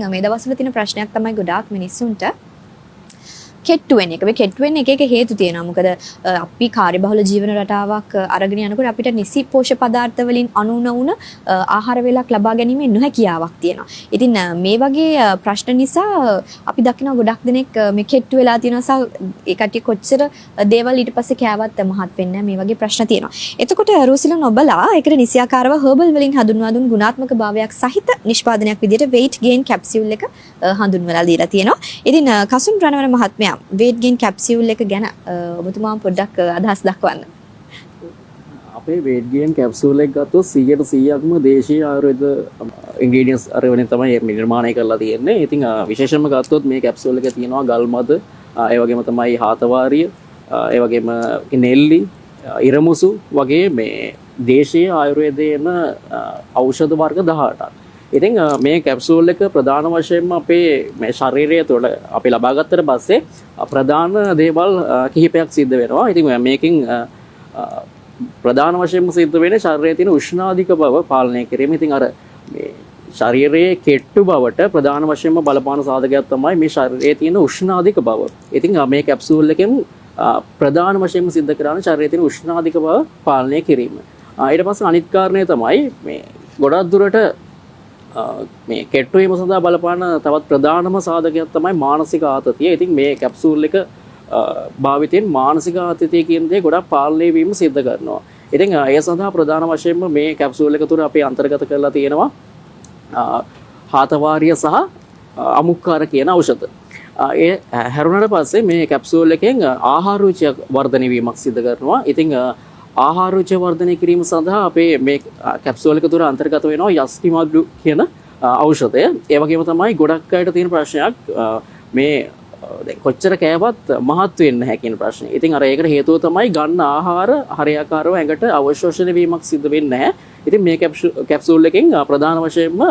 ඉතින් මේ දවස්වල තියෙන ප්‍රශ්නයක් තමයි ගොඩාක් මිනිස්සුන්ට කෙට්ටු වෙන එක. මේ කෙට්ටු වෙන්න එක හේතු තියෙනවා. මොකද අපි කාර්යබහුල ජීවන රටාවක් අරගෙන යනකොට අපිට නිසි පෝෂක පදාර්ථ වලින් අනුන ආහාර වේලක් ලබා ගැනීමේ නොහැකියාවක් තියෙනවා. ඉතින් මේ වගේ ප්‍රශ්න නිසා අපි දකිනවා ගොඩක් දෙනෙක් මේ කෙට්ටු වෙලා තියෙනවා සහ ඒ කට්ටිය කොච්චර දේවල් ඊට පස්සේ කෑවත් මහත් වෙන්නේ නැහැ. මේ වගේ ප්‍රශ්න තියෙනවා. එතකොට රූසිලන් ඔබලා ඒකට නිසියාකාරව හර්බල් වලින් හඳුන්වා දුන් ගුණාත්මක භාවයක් සහිත නිෂ්පාදනයක් විදිහට weight gain capsule එක හඳුන්වලා දීලා තියෙනවා. ඉතින් කසුන් රණවන මහත්මයා weight gain capsule එක ගැන ඔබතුමා පොඩ්ඩක් අදහස් දක්වන්න. අපේ weight gain capsule එක ගත්තොත් 100%ක්ම දේශීය ආයුර්වේද ingredients අරගෙන තමයි නිර්මාණය කරලා තියෙන්නේ. ඉතින් විශේෂයෙන්ම ගත්තොත් මේ capsule එකේ තියෙනවා ගල් මද, ඒ වගේම තමයි හාතවාරිය, ඒ වගේම නෙල්ලි, ඉරමුසු වගේ මේ දේශීය ආයුර්වේදයේන ඖෂධ වර්ග 18ක්. ඉතින් මේ කැප්සූල් එක ප්‍රධාන වශයෙන්ම අපේ මේ ශරීරය තුළ අපි ලබා ගත්තට පස්සේ ප්‍රධාන දේවල් කිහිපයක් සිද්ධ වෙනවා. ඉතින් මේකෙන් ප්‍රධාන වශයෙන්ම සිද්ධ වෙන්නේ ශරීරයේ තියෙන උෂ්ණාධික බව පාලනය කිරීම. ඉතින් අර මේ ශරීරයේ කෙට්ටු බවට ප්‍රධාන වශයෙන්ම බලපාන සාධකයක් තමයි මේ ශරීරයේ තියෙන උෂ්ණාධික බව. ඉතින් මේ කැප්සූල් එකෙන් ප්‍රධාන වශයෙන්ම සිද්ධ කරන්නේ ශරීරයේ තියෙන උෂ්ණාධික බව පාලනය කිරීම. ඊට පස්සේ අනිත් කාරණය තමයි මේ ගොඩක් දුරට මේ කෙට්ටු වීම සඳහා බලපාන තවත් ප්‍රධානම සාධකයක් තමයි මානසික ආතතිය. ඉතින් මේ කැප්සූල් එක භාවිතයෙන් මානසික ආතතිය කියන දේ ගොඩක් පාලනය වීම සිද්ධ කරනවා. ඉතින් ඒ සඳහා ප්‍රධාන වශයෙන්ම මේ කැප්සූල් එක තුර අපි අන්තර්ගත කරලා තියෙනවා හාතවාරිය සහ අමුක්කාර කියන ඖෂධ. ඒ හැරුණාට පස්සේ මේ කැප්සූල් එකෙන් ආහාර රුචිය වර්ධනය වීමක් සිද්ධ කරනවා. ඉතින් ආහාර රුචිය වර්ධනය කිරීම සඳහා අපේ මේ කැප්සූල් එක තුර අන්තර්ගත වෙනවා යස්ටිමග්ලු කියන ඖෂධය. ඒ වගේම තමයි ගොඩක් අයට තියෙන ප්‍රශ්නයක් මේ දැන් කොච්චර කෑවත් මහත් වෙන්නේ නැහැ කියන ප්‍රශ්නේ. ඉතින් අර ඒකට හේතුව තමයි ගන්න ආහාර හරියාකාරව ඇඟට අවශෝෂණය වීමක් සිද්ධ වෙන්නේ නැහැ. ඉතින් මේ කැප්සූල් එකෙන් ප්‍රධාන වශයෙන්ම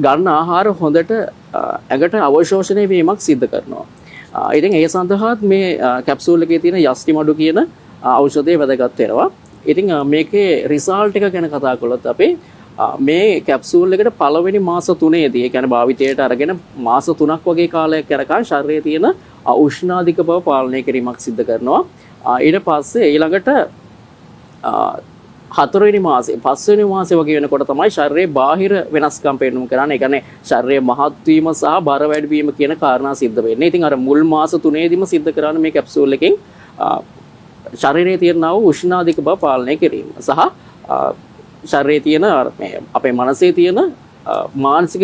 ගන්න ආහාර හොඳට ඇඟට අවශෝෂණය වීමක් සිද්ධ කරනවා. ඉතින් ඒ සඳහාත් මේ කැප්සූල් එකේ තියෙන යස්ටිමඩු කියන ඖෂධය වැදගත් වෙනවා. ඉතින් මේකේ රිසල්ට් එක ගැන කතා කළොත් අපි මේ කැප්සූල් එකට පළවෙනි මාස 3ේදී ඒ කියන්නේ භාවිතයට අරගෙන මාස 3ක් වගේ කාලයක් යනකම් ශරීරයේ තියෙන උෂ්ණාධික බව පාලනය කිරීමක් සිද්ධ කරනවා. ඊට පස්සේ ඊළඟට 4වෙනි මාසේ 5වෙනි මාසේ වගේ වෙනකොට තමයි ශරීරයේ බාහිර වෙනස්කම් පෙන්වන්න කරන්නේ. ඒ කියන්නේ ශරීරයේ මහත් වීම සහ බර වැඩි වීම කියන කාරණා සිද්ධ වෙන්නේ. ඉතින් අර මුල් මාස 3ේදීම සිද්ධ කරන්නේ මේ කැප්සූල් එකෙන් ශරීරයේ තියෙන උෂ්ණාධික බව පාලනය කිරීම සහ ශරීරයේ තියෙන අපේ මනසේ තියෙන මානසික